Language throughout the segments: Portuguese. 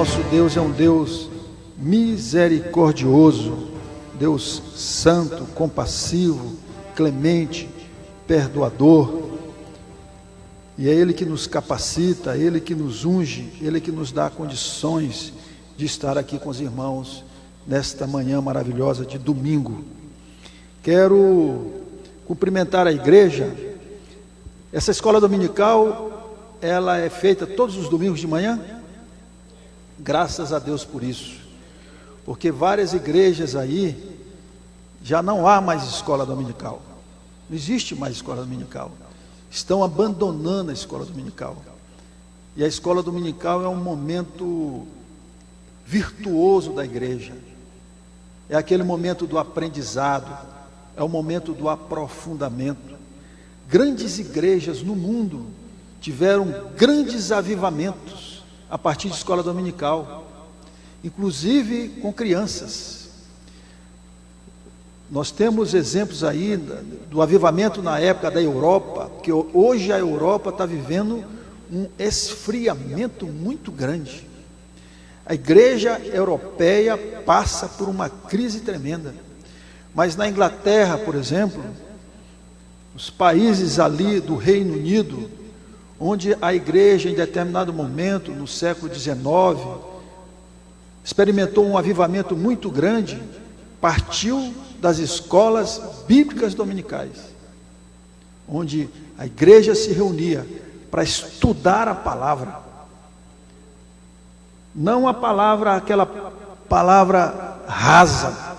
Nosso Deus é um Deus misericordioso, Deus santo, compassivo, clemente, perdoador. E é Ele que nos capacita, Ele que nos unge, Ele que nos dá condições de estar aqui com os irmãos nesta manhã maravilhosa de domingo. Quero cumprimentar a igreja. Essa escola dominical, ela é feita todos os domingos de manhã? Graças a Deus por isso, porque várias igrejas aí já não há mais escola dominical, não existe mais escola dominical, estão abandonando a escola dominical. E a escola dominical é um momento virtuoso da igreja, é aquele momento do aprendizado, é o momento do aprofundamento. Grandes igrejas no mundo tiveram grandes avivamentos a partir de escola dominical, inclusive com crianças. Nós temos exemplos aí do avivamento na época da Europa, que hoje a Europa está vivendo um esfriamento muito grande. A igreja europeia passa por uma crise tremenda, mas na Inglaterra, por exemplo, os países ali do Reino Unido, onde a igreja em determinado momento, no século XIX, experimentou um avivamento muito grande, partiu das escolas bíblicas dominicais, onde a igreja se reunia para estudar a palavra, não a palavra, aquela palavra rasa,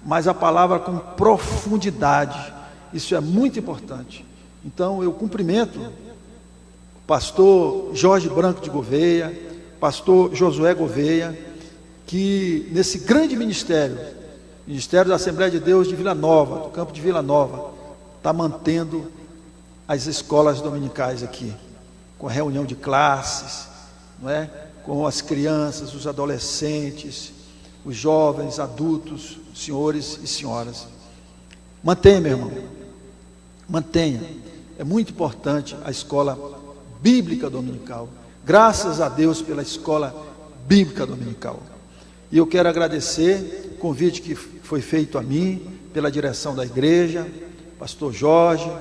mas a palavra com profundidade. Isso é muito importante. Então eu cumprimento o pastor Jorge Branco de Gouveia, pastor Josué Gouveia, que nesse grande ministério da Assembleia de Deus de Vila Nova, do campo de Vila Nova, está mantendo as escolas dominicais aqui, com reunião de classes, não é? Com as crianças, os adolescentes, os jovens, adultos, senhores e senhoras. Mantenha, meu irmão, mantenha. É muito importante a escola bíblica dominical. Graças a Deus pela escola bíblica dominical. E eu quero agradecer o convite que foi feito a mim, pela direção da igreja, pastor Jorge,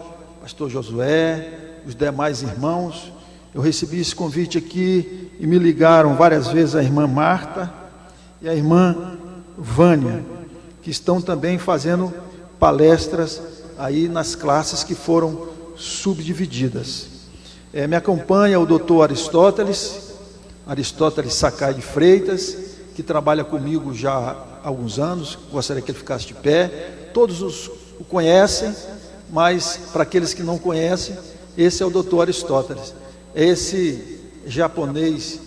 pastor Josué, os demais irmãos. Eu recebi esse convite aqui e me ligaram várias vezes a irmã Marta e a irmã Vânia, que estão também fazendo palestras aí nas classes que foram subdivididas. Me acompanha o doutor Aristóteles Sakai de Freitas, que trabalha comigo já há alguns anos. Gostaria que ele ficasse de pé. Todos o conhecem, mas para aqueles que não conhecem, esse é o doutor Aristóteles. É esse japonês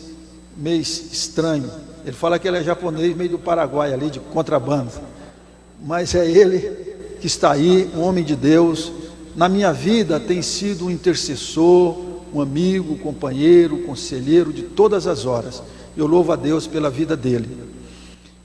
meio estranho. Ele fala que ele é japonês meio do Paraguai ali, de contrabando. Mas é ele que está aí, um homem de Deus. Na minha vida tem sido um intercessor, um amigo, companheiro, conselheiro de todas as horas. Eu louvo a Deus pela vida dele.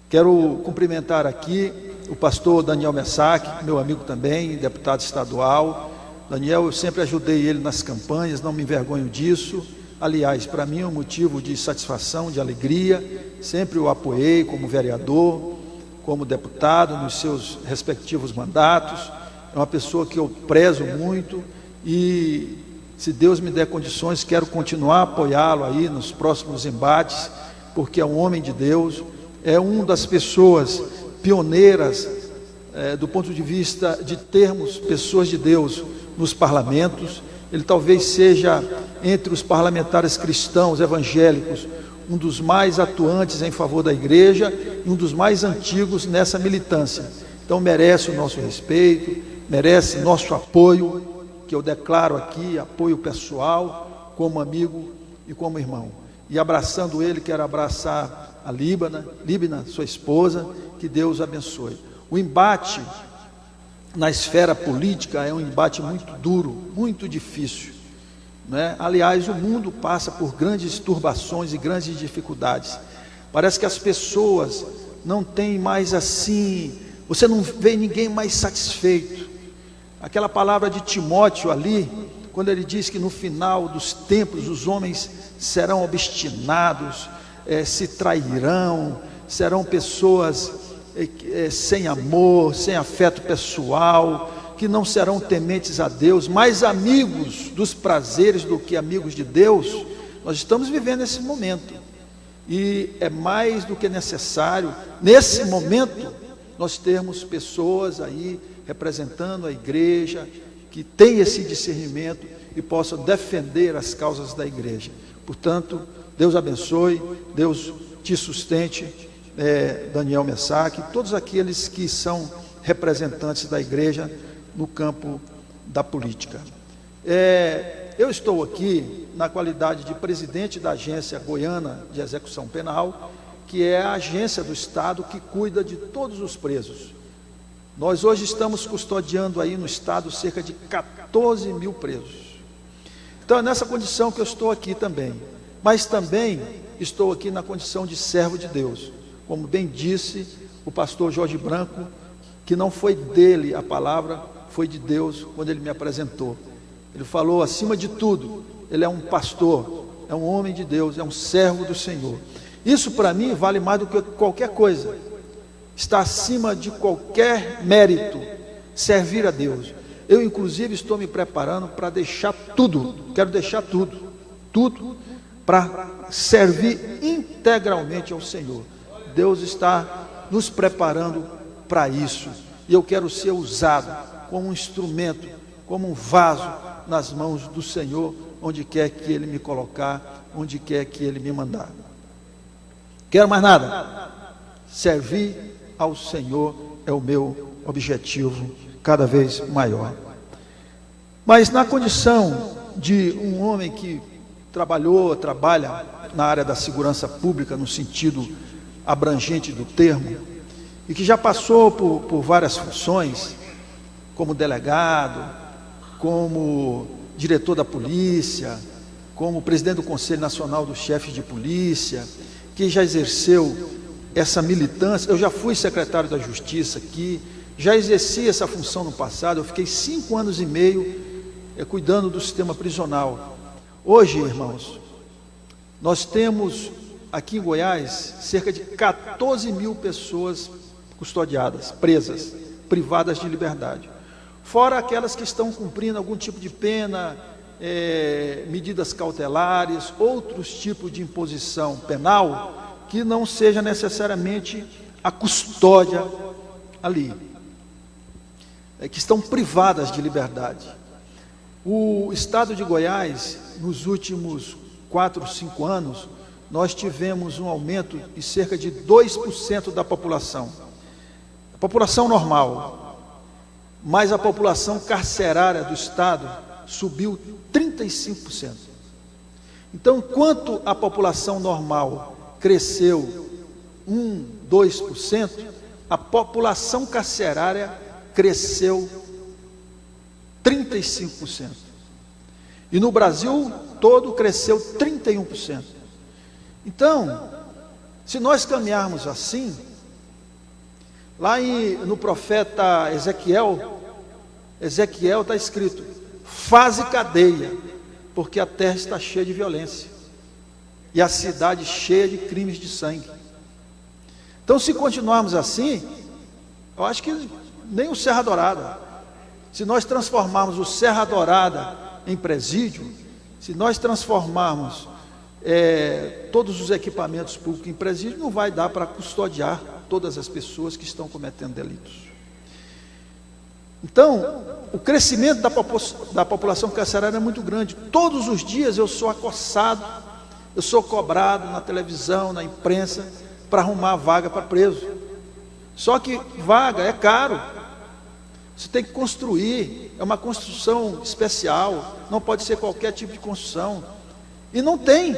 Quero cumprimentar aqui o pastor Daniel Messac, meu amigo também, deputado estadual. Daniel, eu sempre ajudei ele nas campanhas, não me envergonho disso. Aliás, para mim é um motivo de satisfação, de alegria. Sempre o apoiei como vereador, como deputado, nos seus respectivos mandatos. É uma pessoa que eu prezo muito e, se Deus me der condições, quero continuar a apoiá-lo aí nos próximos embates, porque é um homem de Deus, é uma das pessoas pioneiras do ponto de vista de termos pessoas de Deus nos parlamentos. Ele talvez seja, entre os parlamentares cristãos evangélicos, um dos mais atuantes em favor da igreja e um dos mais antigos nessa militância. Então merece o nosso respeito, merece nosso apoio, que eu declaro aqui, apoio pessoal, como amigo e como irmão. E abraçando ele, quero abraçar a Líbana, sua esposa, que Deus abençoe. O embate na esfera política é um embate muito duro, muito difícil, né? Aliás, o mundo passa por grandes turbações e grandes dificuldades. Parece que as pessoas não têm mais assim, você não vê ninguém mais satisfeito. Aquela palavra de Timóteo ali, quando ele diz que no final dos tempos os homens serão obstinados, se trairão, serão pessoas sem amor, sem afeto pessoal, que não serão tementes a Deus, mais amigos dos prazeres do que amigos de Deus. Nós estamos vivendo esse momento, e é mais do que necessário, nesse momento, nós termos pessoas aí representando a igreja, que tem esse discernimento e possam defender as causas da igreja. Portanto, Deus abençoe, Deus te sustente, Daniel Messaque, todos aqueles que são representantes da igreja no campo da política. Eu estou aqui na qualidade de presidente da Agência Goiana de Execução Penal, que é a agência do Estado que cuida de todos os presos. Nós hoje estamos custodiando aí no Estado cerca de 14 mil presos. Então é nessa condição que eu estou aqui também, mas também estou aqui na condição de servo de Deus, como bem disse o pastor Jorge Branco, que não foi dele a palavra, foi de Deus quando ele me apresentou. Ele falou, acima de tudo, ele é um pastor, é um homem de Deus, é um servo do Senhor. Isso para mim vale mais do que qualquer coisa, está acima de qualquer mérito, servir a Deus. Eu inclusive estou me preparando para deixar tudo, quero deixar tudo para servir integralmente ao Senhor. Deus está nos preparando para isso, e eu quero ser usado como um instrumento, como um vaso nas mãos do Senhor, onde quer que Ele me colocar, onde quer que Ele me mandar. Quero mais nada, servir ao Senhor é o meu objetivo cada vez maior. Mas na condição de um homem que trabalha na área da segurança pública, no sentido abrangente do termo, e que já passou por várias funções, como delegado, como diretor da polícia, como presidente do Conselho Nacional dos Chefes de Polícia, que já exerceu essa militância. Eu já fui secretário da Justiça aqui, já exerci essa função no passado, eu fiquei 5 anos e meio cuidando do sistema prisional. Hoje, irmãos, nós temos aqui em Goiás cerca de 14 mil pessoas custodiadas, presas, privadas de liberdade, fora aquelas que estão cumprindo algum tipo de pena, medidas cautelares, outros tipos de imposição penal, que não seja necessariamente a custódia ali, que estão privadas de liberdade. O estado de Goiás, nos últimos 4, 5 anos, nós tivemos um aumento de cerca de 2% da população. A população normal, mas a população carcerária do estado subiu 35%. Então, enquanto a população normal cresceu 1, 2%, a população carcerária cresceu 35%. E no Brasil todo cresceu 31%. Então, se nós caminharmos assim, lá no profeta Ezequiel está escrito, faze cadeia, porque a terra está cheia de violência, e a cidade cheia de crimes de sangue. Então, se continuarmos assim, eu acho que nem o Serra Dourada, se nós transformarmos o Serra Dourada em presídio, se nós transformarmos todos os equipamentos públicos em presídio, não vai dar para custodiar todas as pessoas que estão cometendo delitos. Então, o crescimento da população carcerária é muito grande. Todos os dias eu sou acossado, eu sou cobrado na televisão, na imprensa, para arrumar vaga para preso. Só que vaga é caro, você tem que construir, é uma construção especial, não pode ser qualquer tipo de construção. E não tem,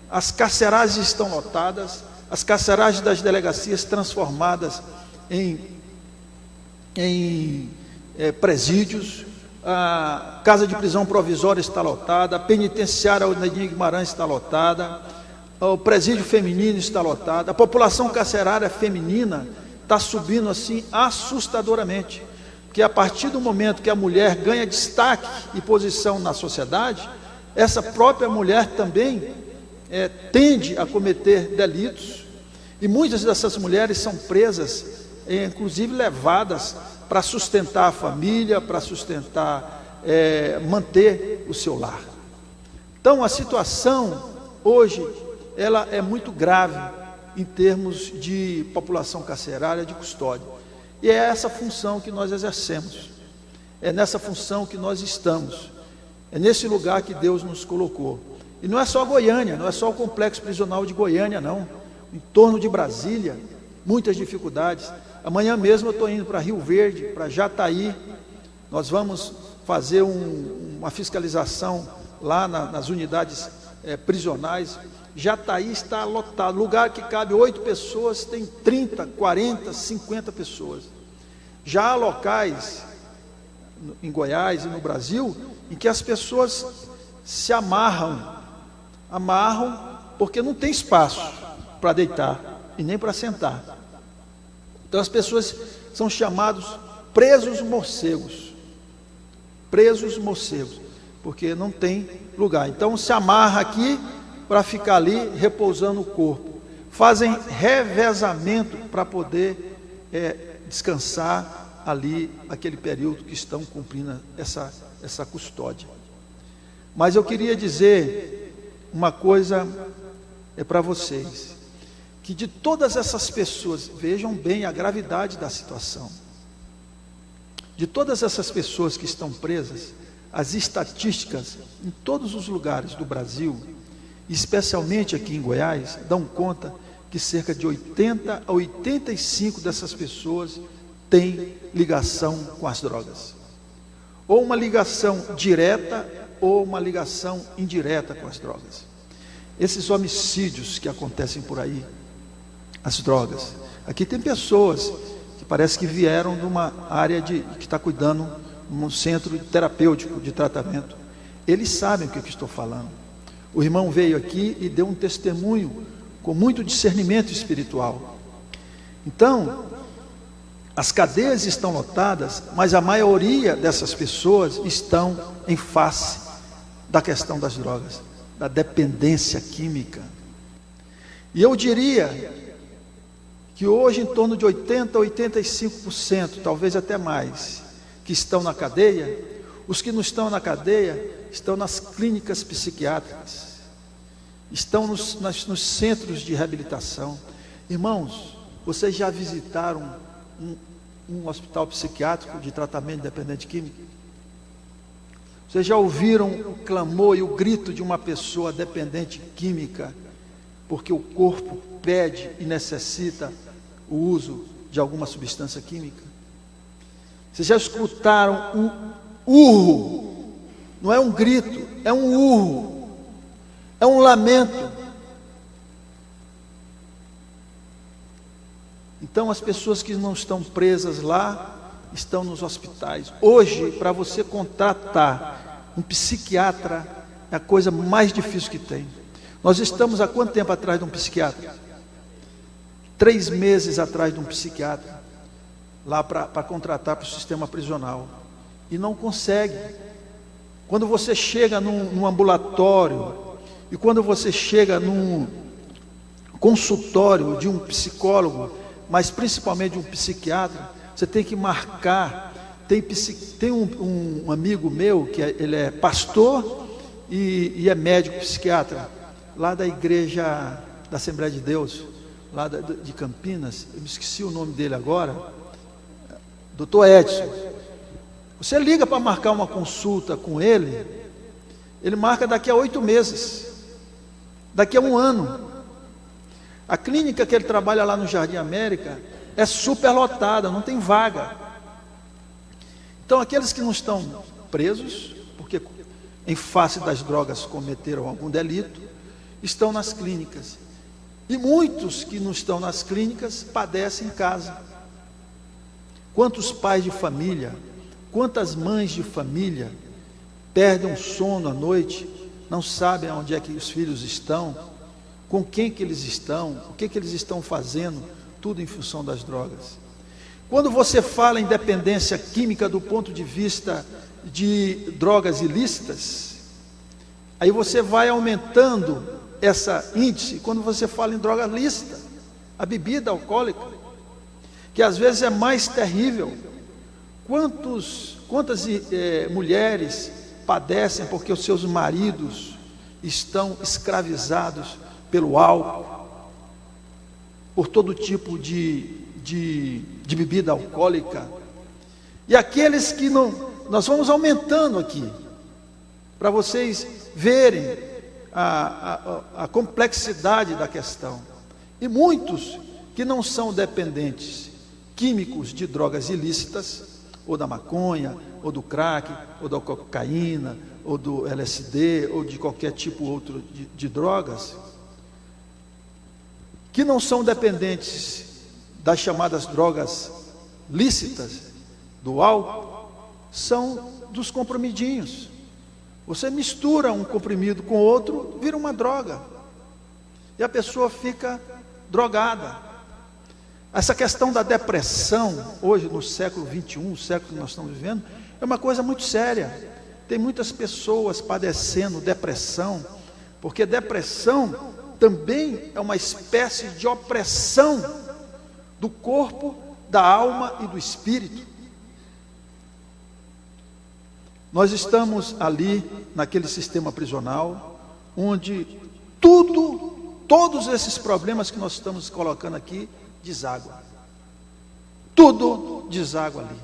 as carceragens estão lotadas, as carceragens das delegacias transformadas em presídios, a casa de prisão provisória está lotada, a penitenciária Odinei Guimarães está lotada, o presídio feminino está lotado, a população carcerária feminina está subindo assim assustadoramente, porque a partir do momento que a mulher ganha destaque e posição na sociedade, essa própria mulher também tende a cometer delitos, e muitas dessas mulheres são presas, inclusive levadas para sustentar a família, para sustentar, manter o seu lar. Então a situação hoje, ela é muito grave em termos de população carcerária, de custódia, e é essa função que nós exercemos, é nessa função que nós estamos, é nesse lugar que Deus nos colocou. E não é só Goiânia, não é só o complexo prisional de Goiânia, não. Em torno de Brasília, muitas dificuldades. Amanhã mesmo eu estou indo para Rio Verde, para Jataí. Nós vamos fazer uma fiscalização lá nas unidades prisionais. Jataí está lotado. Lugar que cabe 8 pessoas, tem 30, 40, 50 pessoas. Já há locais em Goiás e no Brasil em que as pessoas se amarram porque não tem espaço para deitar e nem para sentar. Então as pessoas são chamados presos morcegos, porque não tem lugar. Então se amarra aqui para ficar ali repousando o corpo. Fazem revezamento para poder descansar ali aquele período que estão cumprindo essa custódia. Mas eu queria dizer uma coisa para vocês, que de todas essas pessoas, vejam bem a gravidade da situação, de todas essas pessoas que estão presas, as estatísticas em todos os lugares do Brasil, especialmente aqui em Goiás, dão conta que cerca de 80 a 85 dessas pessoas têm ligação com as drogas, ou uma ligação direta ou uma ligação indireta com as drogas. Esses homicídios que acontecem por aí, as drogas. Aqui tem pessoas que parece que vieram de uma área que está cuidando, num centro terapêutico de tratamento. Eles sabem o que eu estou falando. O irmão veio aqui e deu um testemunho com muito discernimento espiritual. Então, as cadeias estão lotadas, mas a maioria dessas pessoas estão em face da questão das drogas, da dependência química. E eu diria que hoje em torno de 80% a 85%, talvez até mais, que estão na cadeia, os que não estão na cadeia estão nas clínicas psiquiátricas, estão nos centros de reabilitação. Irmãos, vocês já visitaram um hospital psiquiátrico de tratamento dependente químico? Vocês já ouviram o clamor e o grito de uma pessoa dependente química, porque o corpo pede e necessita o uso de alguma substância química? Vocês já escutaram um urro? Não é um grito, é um urro, é um lamento. Então as pessoas que não estão presas lá estão nos hospitais. Hoje, para você contratar um psiquiatra, é a coisa mais difícil que tem. Nós estamos há quanto tempo atrás de um psiquiatra? 3 meses atrás de um psiquiatra, lá para contratar para o sistema prisional, e não consegue. Quando você chega num ambulatório, e quando você chega num consultório de um psicólogo, mas principalmente de um psiquiatra, você tem que marcar. Tem um amigo meu, ele é pastor e é médico psiquiatra, lá da igreja da Assembleia de Deus, lá de Campinas, eu me esqueci o nome dele agora, Dr. Edson. Você liga para marcar uma consulta com ele, ele marca daqui a 8 meses, daqui a 1 ano. A clínica que ele trabalha lá no Jardim América é super lotada, não tem vaga. Então aqueles que não estão presos, porque em face das drogas cometeram algum delito, estão nas clínicas. E muitos que não estão nas clínicas padecem em casa. Quantos pais de família, quantas mães de família perdem o sono à noite, não sabem onde é que os filhos estão, com quem que eles estão, o que que eles estão fazendo, tudo em função das drogas. Quando você fala em dependência química do ponto de vista de drogas ilícitas, aí você vai aumentando essa índice quando você fala em droga lícita, a bebida alcoólica, que às vezes é mais terrível. Quantas mulheres padecem porque os seus maridos estão escravizados pelo álcool, por todo tipo de bebida alcoólica. E aqueles que não, nós vamos aumentando aqui, para vocês verem a complexidade da questão. E muitos que não são dependentes químicos de drogas ilícitas, ou da maconha, ou do crack, ou da cocaína, ou do LSD, ou de qualquer tipo outro de drogas, que não são dependentes das chamadas drogas lícitas, do álcool, são dos comprimidinhos. Você mistura um comprimido com outro, vira uma droga, e a pessoa fica drogada. Essa questão da depressão, hoje no século 21, o século que nós estamos vivendo, é uma coisa muito séria. Tem muitas pessoas padecendo depressão, porque depressão também é uma espécie de opressão do corpo, da alma e do espírito. Nós estamos ali, naquele sistema prisional, onde todos esses problemas que nós estamos colocando aqui, deságua. Tudo deságua ali.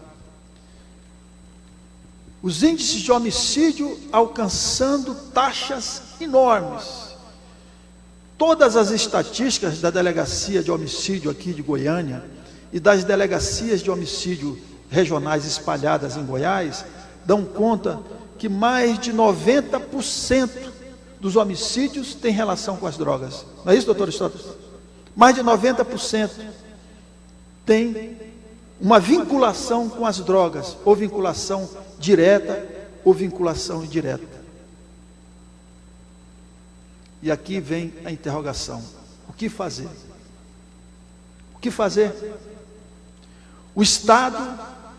Os índices de homicídio alcançando taxas enormes. Todas as estatísticas da delegacia de homicídio aqui de Goiânia e das delegacias de homicídio regionais espalhadas em Goiás dão conta que mais de 90% dos homicídios têm relação com as drogas. Não é isso, doutor Aristóteles? Mais de 90% tem uma vinculação com as drogas, ou vinculação direta, ou vinculação indireta. E aqui vem a interrogação: o que fazer? O que fazer? O Estado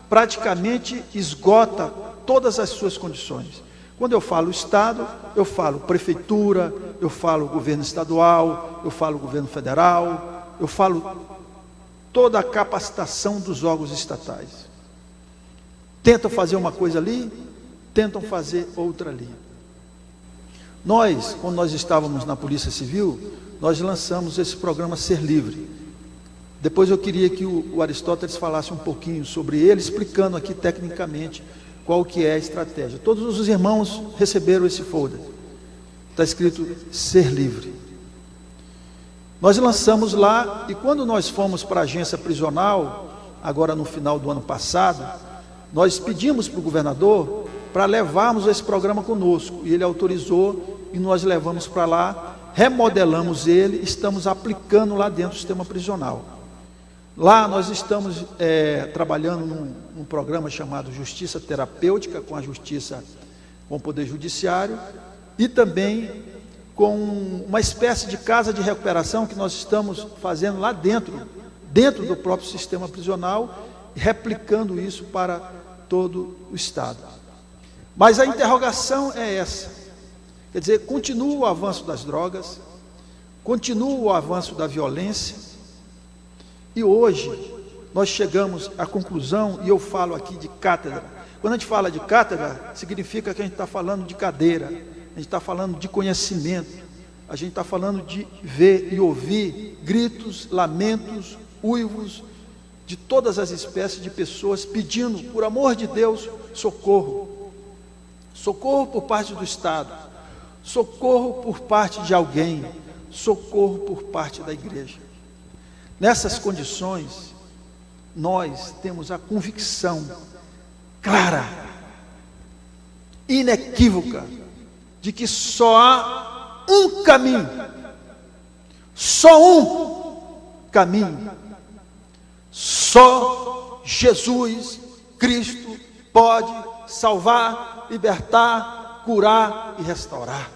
praticamente esgota todas as suas condições. Quando eu falo Estado, eu falo prefeitura, eu falo governo estadual, eu falo governo federal, eu falo toda a capacitação dos órgãos estatais. Tentam fazer uma coisa ali, tentam fazer outra ali. Nós, quando nós estávamos na Polícia Civil, nós lançamos esse programa Ser Livre. Depois eu queria que o Aristóteles falasse um pouquinho sobre ele, explicando aqui tecnicamente qual que é a estratégia. Todos os irmãos receberam esse folder. Está escrito Ser Livre. Nós lançamos lá, e quando nós fomos para a agência prisional, agora no final do ano passado, nós pedimos para o governador para levarmos esse programa conosco, e ele autorizou, e nós levamos para lá, remodelamos ele, estamos aplicando lá dentro do sistema prisional. Lá nós estamos trabalhando num programa chamado Justiça Terapêutica, com a Justiça, com o Poder Judiciário, e também com uma espécie de casa de recuperação que nós estamos fazendo lá dentro do próprio sistema prisional, replicando isso para todo o Estado. Mas a interrogação é essa, quer dizer, continua o avanço das drogas, continua o avanço da violência, e hoje nós chegamos à conclusão, e eu falo aqui de cátedra. Quando a gente fala de cátedra, significa que a gente está falando de cadeira, a gente está falando de conhecimento, a gente está falando de ver e ouvir gritos, lamentos, uivos, de todas as espécies de pessoas pedindo, por amor de Deus, socorro. Socorro por parte do Estado, socorro por parte de alguém, socorro por parte da igreja. Nessas condições, nós temos a convicção clara, inequívoca, de que só há um caminho, só um caminho, só Jesus Cristo pode salvar, libertar, curar e restaurar.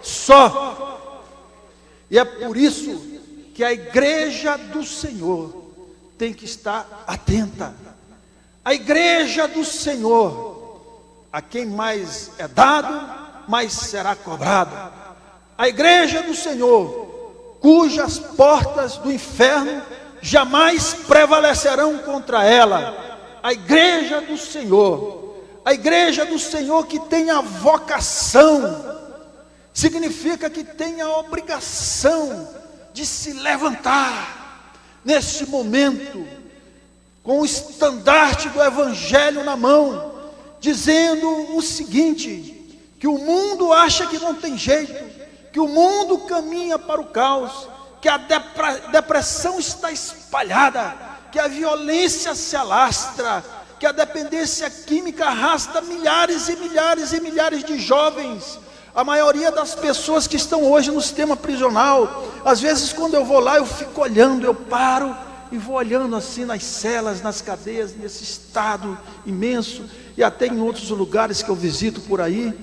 Só. E é por isso que a igreja do Senhor tem que estar atenta. A igreja do Senhor, a quem mais é dado, mais será cobrado. A igreja do Senhor, cujas portas do inferno jamais prevalecerão contra ela. A igreja do Senhor, a igreja do Senhor que tem a vocação, significa que tem a obrigação de se levantar neste momento, com o estandarte do Evangelho na mão, dizendo o seguinte: que o mundo acha que não tem jeito, que o mundo caminha para o caos, que a depressão está espalhada, que a violência se alastra, que a dependência química arrasta milhares e milhares e milhares de jovens. A maioria das pessoas que estão hoje no sistema prisional, às vezes quando eu vou lá, eu fico olhando, eu paro e vou olhando assim nas celas, nas cadeias, nesse estado imenso, e até em outros lugares que eu visito por aí.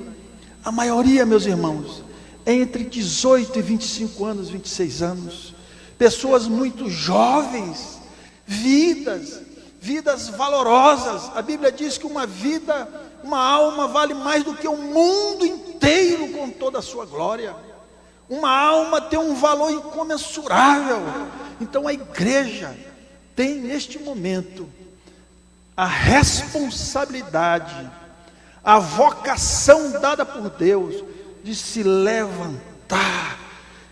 A maioria, meus irmãos, é entre 18 e 25 anos, 26 anos, pessoas muito jovens, vidas valorosas. A Bíblia diz que uma alma vale mais do que o mundo inteiro com toda a sua glória. Uma alma tem um valor incomensurável. Então a igreja tem neste momento a responsabilidade, a vocação dada por Deus de se levantar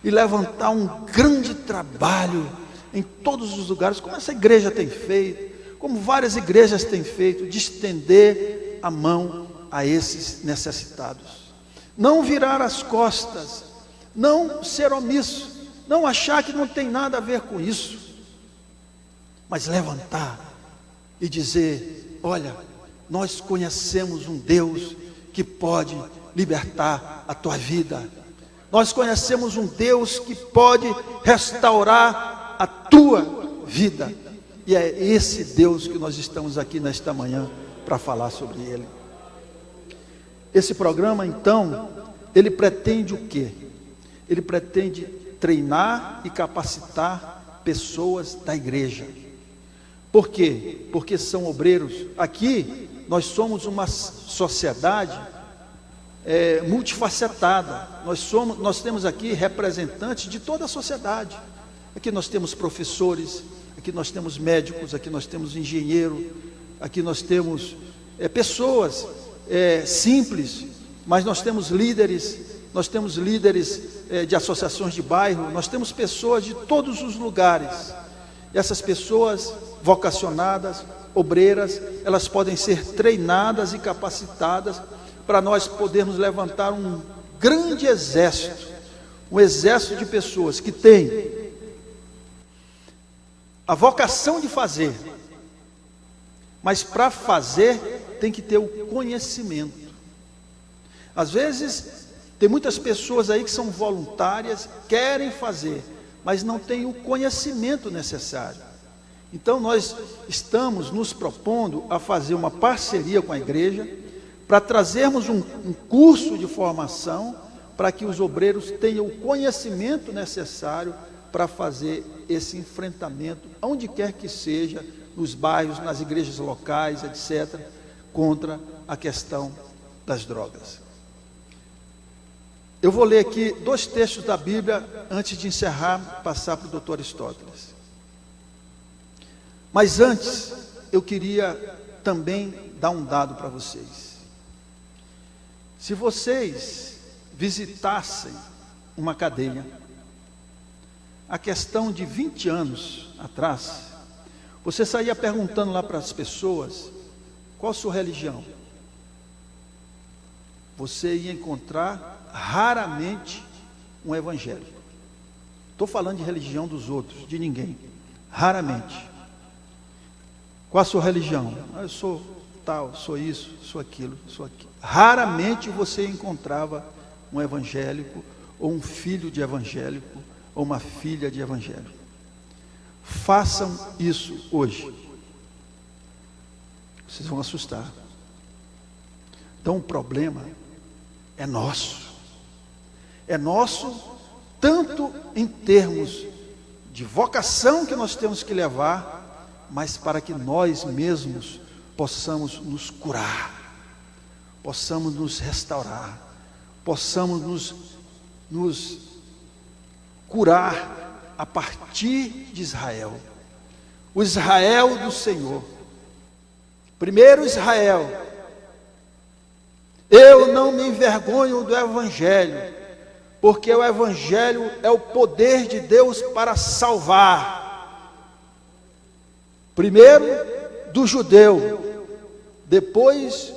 e levantar um grande trabalho em todos os lugares, como essa igreja tem feito, como várias igrejas têm feito, de estender a mão a esses necessitados. Não virar as costas, não ser omisso, não achar que não tem nada a ver com isso, mas levantar e dizer: olha, nós conhecemos um Deus que pode libertar a tua vida. Nós conhecemos um Deus que pode restaurar a tua vida. E é esse Deus que nós estamos aqui nesta manhã para falar sobre Ele. Esse programa, então, ele pretende o quê? Ele pretende treinar e capacitar pessoas da igreja. Por quê? Porque são obreiros. Aqui nós somos uma sociedade multifacetada. Nós temos aqui representantes de toda a sociedade. Aqui nós temos professores, aqui nós temos médicos, aqui nós temos engenheiro, aqui nós temos pessoas simples, mas nós temos líderes de associações de bairro, nós temos pessoas de todos os lugares. E essas pessoas vocacionadas, obreiras, elas podem ser treinadas e capacitadas para nós podermos levantar um grande exército, um exército de pessoas que têm a vocação de fazer, mas para fazer tem que ter o conhecimento. Às vezes tem muitas pessoas aí que são voluntárias, querem fazer, mas não têm o conhecimento necessário. Então nós estamos nos propondo a fazer uma parceria com a igreja para trazermos um curso de formação para que os obreiros tenham o conhecimento necessário para fazer esse enfrentamento, onde quer que seja, nos bairros, nas igrejas locais, etc., contra a questão das drogas. Eu vou ler aqui 2 textos da Bíblia antes de encerrar, passar para o doutor Aristóteles. Mas antes, eu queria também dar um dado para vocês. Se vocês visitassem uma cadeia, a questão de 20 anos atrás, você saía perguntando lá para as pessoas: qual a sua religião? Você ia encontrar raramente um evangélico. Estou falando de religião dos outros, de ninguém. Raramente. Qual a sua religião? Eu sou tal, sou isso, sou aquilo, sou aquilo. Raramente você encontrava um evangélico, ou um filho de evangélico, ou uma filha de evangélico. Façam isso hoje. Vocês vão assustar. Então o problema é nosso. É nosso tanto em termos de vocação que nós temos que levar, mas para que nós mesmos possamos nos curar, possamos nos restaurar, possamos nos nos curar a partir de Israel. O Israel do Senhor. Primeiro Israel. Eu não me envergonho do Evangelho, porque o Evangelho é o poder de Deus para salvar. Primeiro do judeu, depois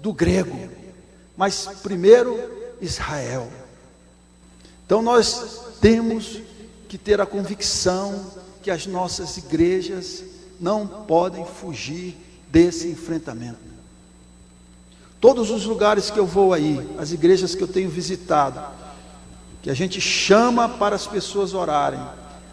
do grego, mas primeiro Israel. Então nós temos que ter a convicção que as nossas igrejas não podem fugir desse enfrentamento. Todos os lugares que eu vou aí, as igrejas que eu tenho visitado, que a gente chama para as pessoas orarem,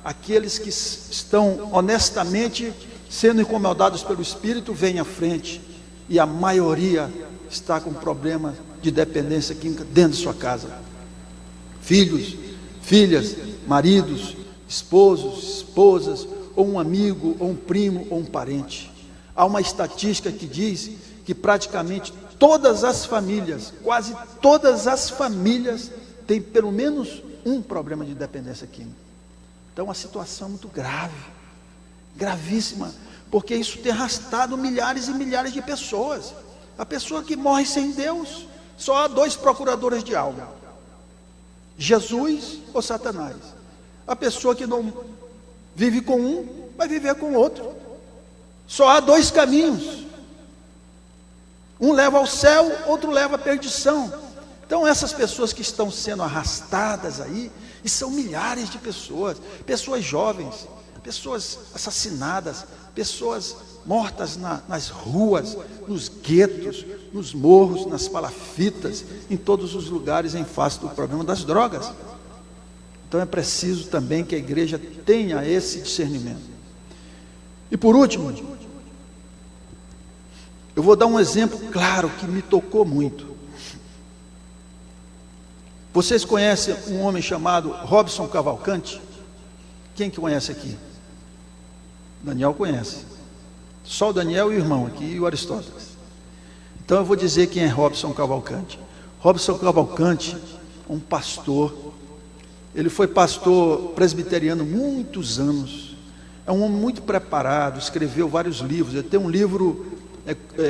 aqueles que estão honestamente sendo incomodados pelo Espírito, vêm à frente, e a maioria está com problema de dependência química dentro de sua casa. Filhos, filhas, maridos, esposos, esposas, ou um amigo, ou um primo, ou um parente. Há uma estatística que diz que praticamente todas as famílias, quase todas as famílias, têm pelo menos um problema de dependência química. Então, uma situação muito grave, gravíssima, porque isso tem arrastado milhares e milhares de pessoas. A pessoa que morre sem Deus, só há dois procuradores de alma: Jesus ou Satanás. A pessoa que não vive com um, vai viver com o outro. Só há dois caminhos: um leva ao céu, outro leva à perdição. Então essas pessoas que estão sendo arrastadas aí, e são milhares de pessoas, pessoas jovens, pessoas assassinadas, pessoas mortas nas ruas, nos guetos, nos morros, nas palafitas, em todos os lugares em face do problema das drogas. Então é preciso também que a igreja tenha esse discernimento. E por último, eu vou dar um exemplo claro que me tocou muito. Vocês conhecem um homem chamado Robson Cavalcante? Quem que conhece aqui? Daniel conhece. Só o Daniel e o irmão aqui, e o Aristóteles. Então eu vou dizer quem é Robson Cavalcante. Robson Cavalcante, um pastor. Ele foi pastor presbiteriano muitos anos. É um homem muito preparado, escreveu vários livros. Ele tem um livro,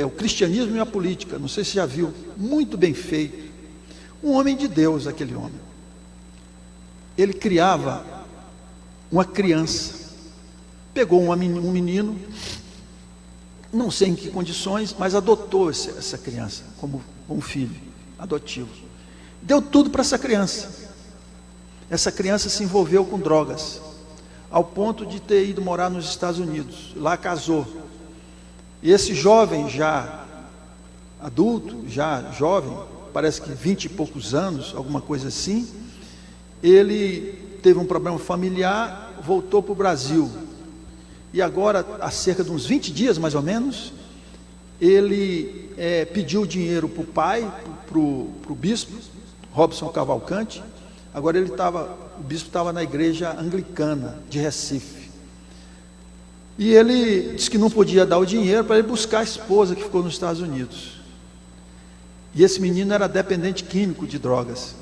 O Cristianismo e a Política, não sei se já viu, muito bem feito. Um homem de Deus, aquele homem. Ele criava uma criança, pegou um menino, não sei em que condições, mas adotou essa criança como um filho adotivo. Deu tudo para essa criança. Essa criança se envolveu com drogas, ao ponto de ter ido morar nos Estados Unidos. Lá casou. E esse jovem, já adulto, já jovem, parece que 20 e poucos anos, alguma coisa assim, ele teve um problema familiar, voltou para o Brasil. E agora, há cerca de uns 20 dias, mais ou menos, ele pediu dinheiro para o pai, para o bispo, Robson Cavalcante. Agora o bispo estava na igreja anglicana de Recife. E ele disse que não podia dar o dinheiro para ele buscar a esposa que ficou nos Estados Unidos. E esse menino era dependente químico de drogas.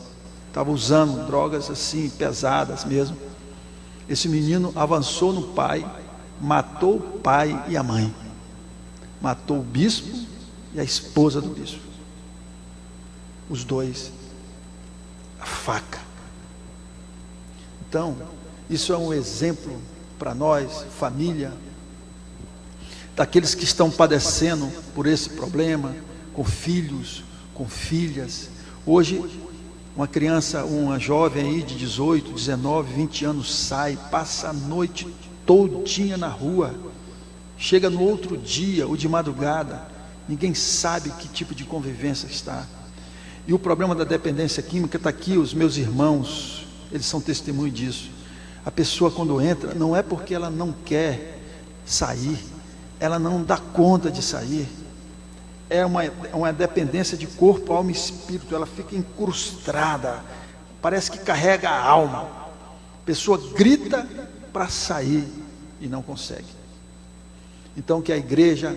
Estava usando drogas assim, pesadas mesmo. Esse menino avançou no pai, matou o pai e a mãe. Matou o bispo e a esposa do bispo. Os dois. A faca. Então, isso é um exemplo para nós, família, daqueles que estão padecendo por esse problema, com filhos, com filhas. Hoje, uma criança, uma jovem aí de 18, 19, 20 anos sai, passa a noite todinha na rua, chega no outro dia, ou de madrugada, ninguém sabe que tipo de convivência está. E o problema da dependência química está aqui, os meus irmãos, eles são testemunho disso. A pessoa quando entra, não é porque ela não quer sair, ela não dá conta de sair. É uma dependência de corpo, alma e espírito. Ela fica incrustada, parece que carrega a alma. A pessoa grita para sair e não consegue. Então que a igreja,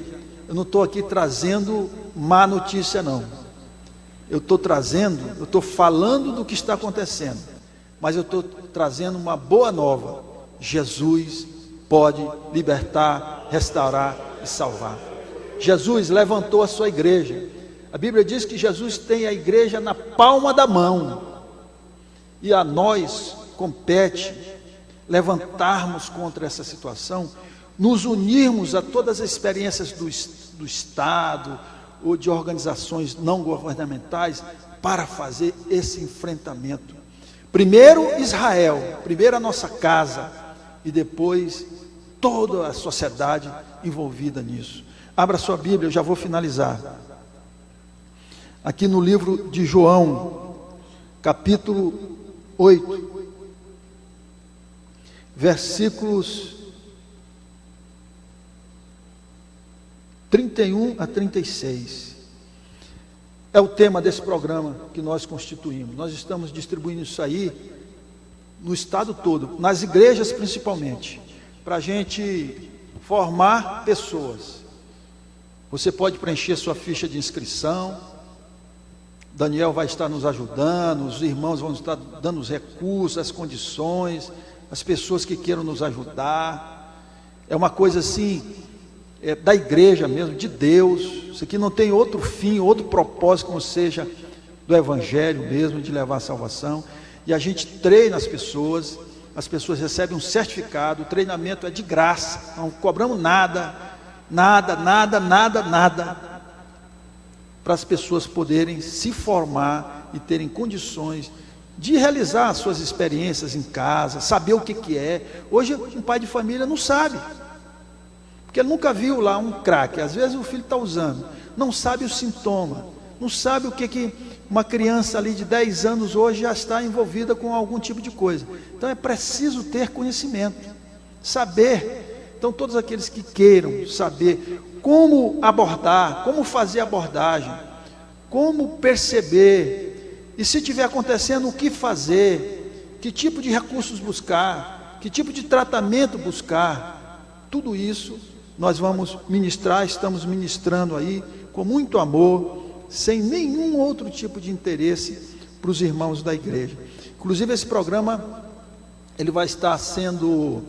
eu não estou aqui trazendo má notícia não. Eu estou falando do que está acontecendo. mas eu estou trazendo uma boa nova: Jesus pode libertar, restaurar e salvar. Jesus levantou a sua igreja. A Bíblia diz que Jesus tem a igreja na palma da mão, e a nós compete levantarmos contra essa situação, nos unirmos a todas as experiências do Estado ou de organizações não governamentais para fazer esse enfrentamento. Primeiro Israel, primeiro a nossa casa, e depois toda a sociedade envolvida nisso. Abra sua Bíblia, eu já vou finalizar. Aqui no livro de João, capítulo 8, versículos 31 a 36. É o tema desse programa que nós constituímos. Nós estamos distribuindo isso aí no estado todo, nas igrejas principalmente, para a gente formar pessoas. Você pode preencher sua ficha de inscrição. Daniel vai estar nos ajudando, os irmãos vão estar dando os recursos, as condições, as pessoas que queiram nos ajudar. É uma coisa assim, da igreja mesmo, de Deus. Isso aqui não tem outro fim, outro propósito que não seja do Evangelho mesmo, de levar a salvação. E a gente treina as pessoas recebem um certificado, o treinamento é de graça, não cobramos nada, para as pessoas poderem se formar e terem condições de realizar as suas experiências em casa, saber o que é. Hoje um pai de família não sabe, porque ele nunca viu lá um crack. Às vezes o filho está usando, não sabe o sintoma, não sabe o que uma criança ali de 10 anos hoje já está envolvida com algum tipo de coisa. Então é preciso ter conhecimento, saber. Então todos aqueles que queiram saber como abordar, como fazer abordagem, como perceber, e se estiver acontecendo, o que fazer, que tipo de recursos buscar, que tipo de tratamento buscar, tudo isso nós vamos ministrar, estamos ministrando aí com muito amor, sem nenhum outro tipo de interesse para os irmãos da igreja. Inclusive esse programa, ele vai estar sendo,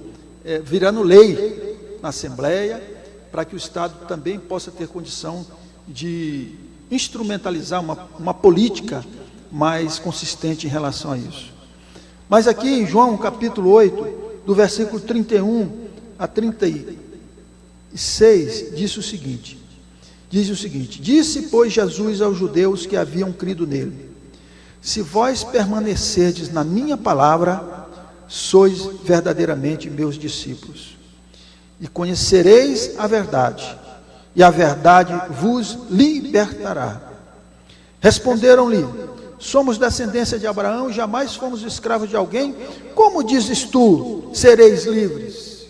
virando lei na Assembleia, para que o Estado também possa ter condição de instrumentalizar uma política mais consistente em relação a isso. Mas aqui em João capítulo 8, do versículo 31 a 36, diz o seguinte: disse, pois, Jesus aos judeus que haviam crido nele: se vós permanecerdes na minha palavra, sois verdadeiramente meus discípulos, e conhecereis a verdade, e a verdade vos libertará. Responderam-lhe: somos descendência de Abraão e jamais fomos escravos de alguém. Como dizes tu, sereis livres?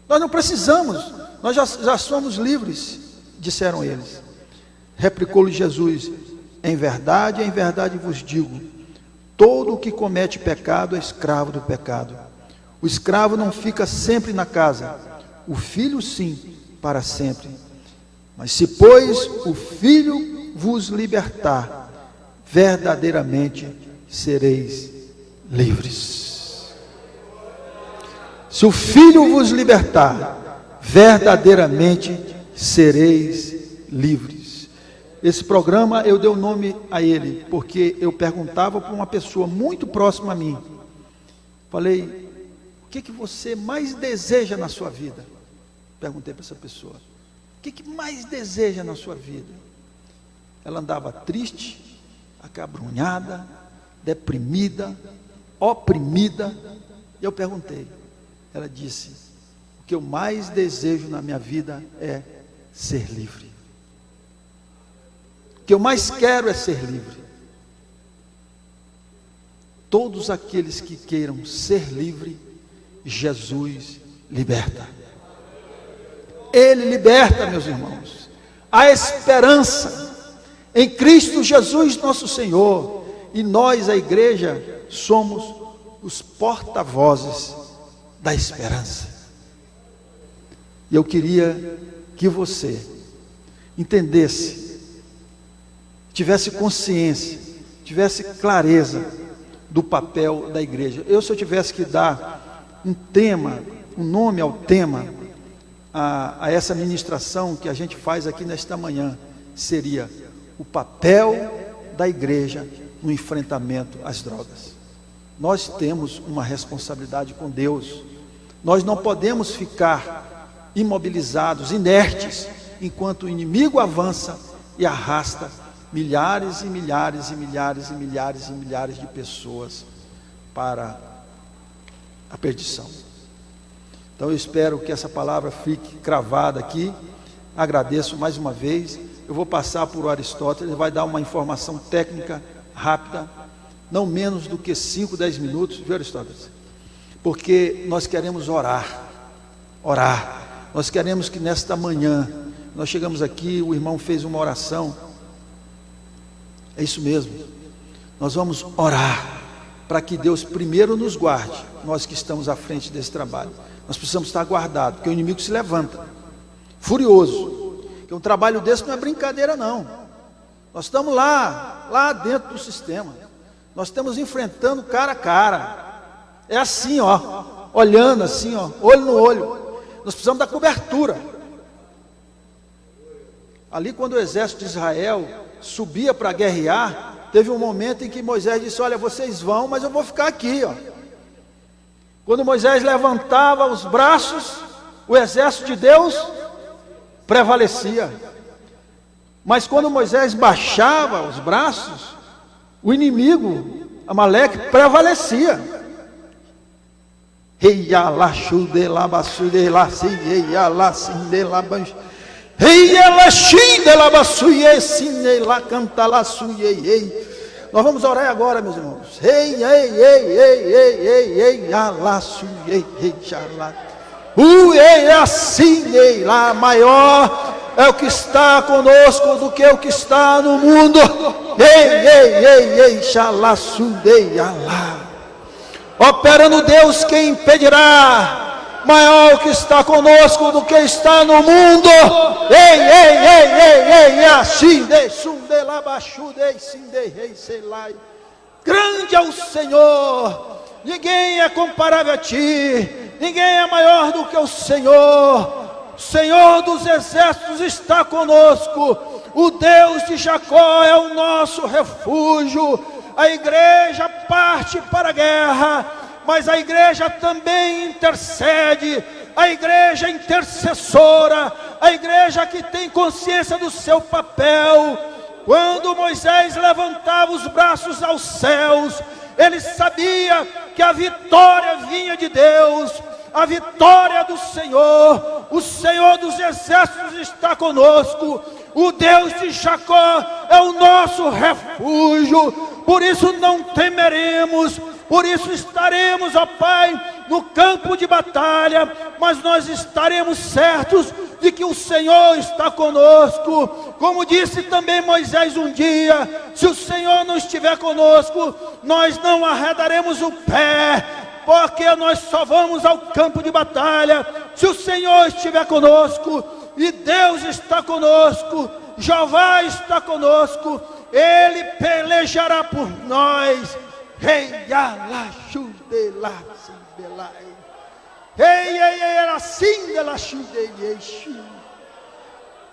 Nós não precisamos, nós já somos livres, disseram eles. Replicou-lhe Jesus: em verdade vos digo, todo o que comete pecado é escravo do pecado. O escravo não fica sempre na casa, o filho sim, para sempre. Mas se, pois, o filho vos libertar, verdadeiramente sereis livres. Se o filho vos libertar, verdadeiramente sereis livres. Esse programa eu dei o nome a ele, porque eu perguntava para uma pessoa muito próxima a mim. Falei: o que você mais deseja na sua vida? Perguntei para essa pessoa: o que mais deseja na sua vida? Ela andava triste, acabrunhada, deprimida, oprimida. E eu perguntei. Ela disse: o que eu mais desejo na minha vida é ser livre. O que eu mais quero é ser livre. Todos aqueles que queiram ser livre, Jesus liberta. Ele liberta, meus irmãos. A esperança em Cristo Jesus nosso Senhor. E nós, a igreja, somos os porta-vozes da esperança. E eu queria que você entendesse, tivesse consciência, tivesse clareza do papel da igreja. Se eu tivesse que dar um tema, um nome ao tema, a essa ministração que a gente faz aqui nesta manhã, seria o papel da igreja no enfrentamento às drogas. Nós temos uma responsabilidade com Deus. Nós não podemos ficar imobilizados, inertes, enquanto o inimigo avança e arrasta milhares e milhares e milhares e milhares e milhares de pessoas para a perdição. Então eu espero que essa palavra fique cravada aqui. Agradeço mais uma vez. Eu vou passar por Aristóteles, ele vai dar uma informação técnica rápida, não menos do que 5, 10 minutos, viu, Aristóteles? Porque nós queremos orar. Nós queremos que nesta manhã, nós chegamos aqui, o irmão fez uma oração. É isso mesmo. Nós vamos orar para que Deus primeiro nos guarde, nós que estamos à frente desse trabalho. Nós precisamos estar guardados, porque o inimigo se levanta, furioso. Porque um trabalho desse não é brincadeira, não. Nós estamos lá dentro do sistema. Nós estamos enfrentando cara a cara. É assim, olhando assim, olho no olho. Nós precisamos da cobertura. Ali, quando o exército de Israel subia para guerrear, teve um momento em que Moisés disse: olha, vocês vão, mas eu vou ficar aqui, Quando Moisés levantava os braços, o exército de Deus prevalecia. Mas quando Moisés baixava os braços, o inimigo, Amaleque, prevalecia. Nós vamos orar agora, meus irmãos. Maior é o que está conosco do que o que está no mundo. Operando Deus, quem impedirá? Maior é o que está conosco do que está no mundo. Grande é o Senhor, ninguém é comparável a ti, ninguém é maior do que o Senhor. O Senhor dos exércitos está conosco, o Deus de Jacó é o nosso refúgio. A igreja parte para a guerra, mas a igreja também intercede, a igreja intercessora, a igreja que tem consciência do seu papel. Quando Moisés levantava os braços aos céus, ele sabia que a vitória vinha de Deus, a vitória do Senhor. O Senhor dos exércitos está conosco, o Deus de Jacó é o nosso refúgio, por isso não temeremos, por isso estaremos, ó Pai, no campo de batalha, mas nós estaremos certos de que o Senhor está conosco. Como disse também Moisés um dia: se o Senhor não estiver conosco, nós não arredaremos o pé, porque nós só vamos ao campo de batalha se o Senhor estiver conosco. E Deus está conosco, Jeová está conosco, Ele pelejará por nós.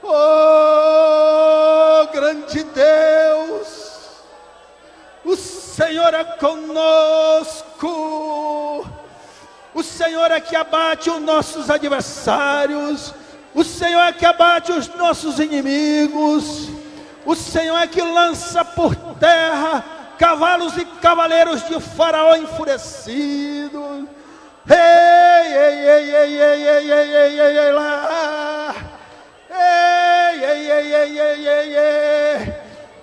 Oh, grande Deus, o Senhor é conosco, o Senhor é que abate os nossos adversários, o Senhor é que abate os nossos inimigos, o Senhor é que lança por terra cavalos e cavaleiros de Faraó enfurecidos.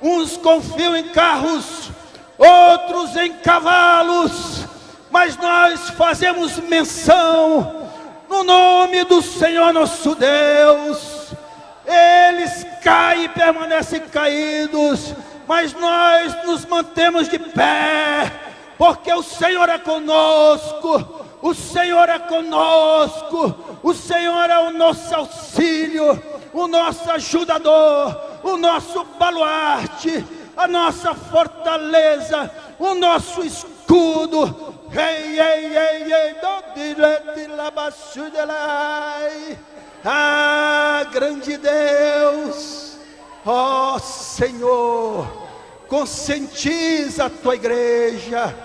Uns confiam em carros, outros em cavalos, mas nós fazemos menção no nome do Senhor nosso Deus. Eles caem e permanecem caídos, mas nós nos mantemos de pé, porque o Senhor é conosco, o Senhor é conosco, o Senhor é o nosso auxílio, o nosso ajudador, o nosso baluarte, a nossa fortaleza, o nosso escudo. escudo. Ah, grande Deus, ó Senhor, conscientiza a tua igreja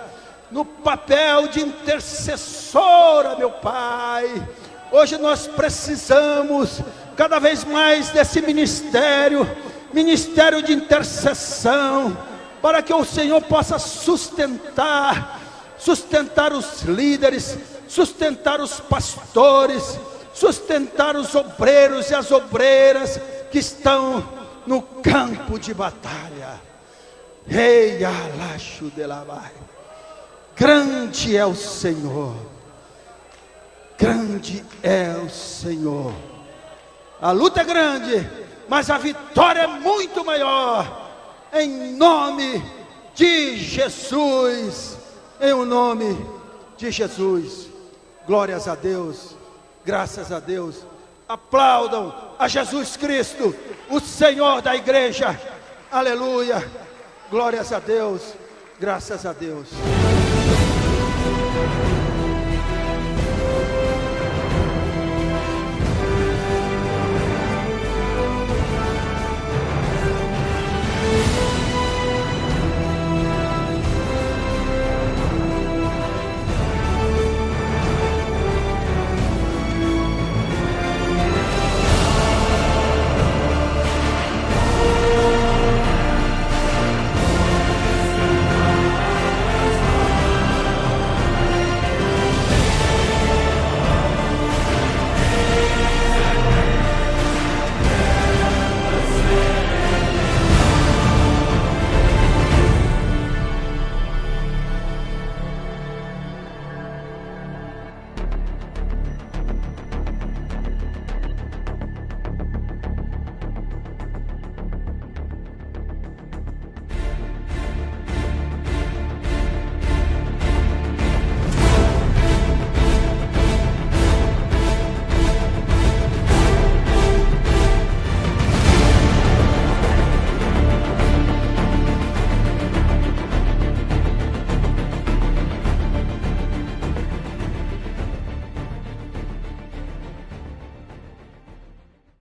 no papel de intercessora, meu Pai. Hoje nós precisamos cada vez mais desse ministério de intercessão, para que o Senhor possa sustentar os líderes, sustentar os pastores, sustentar os obreiros e as obreiras que estão no campo de batalha. Ei, alacho de labai. Grande é o Senhor, grande é o Senhor. A luta é grande, mas a vitória é muito maior. Em nome de Jesus, em o nome de Jesus. Glórias a Deus, graças a Deus. Aplaudam a Jesus Cristo, o Senhor da igreja. Aleluia, glórias a Deus, graças a Deus.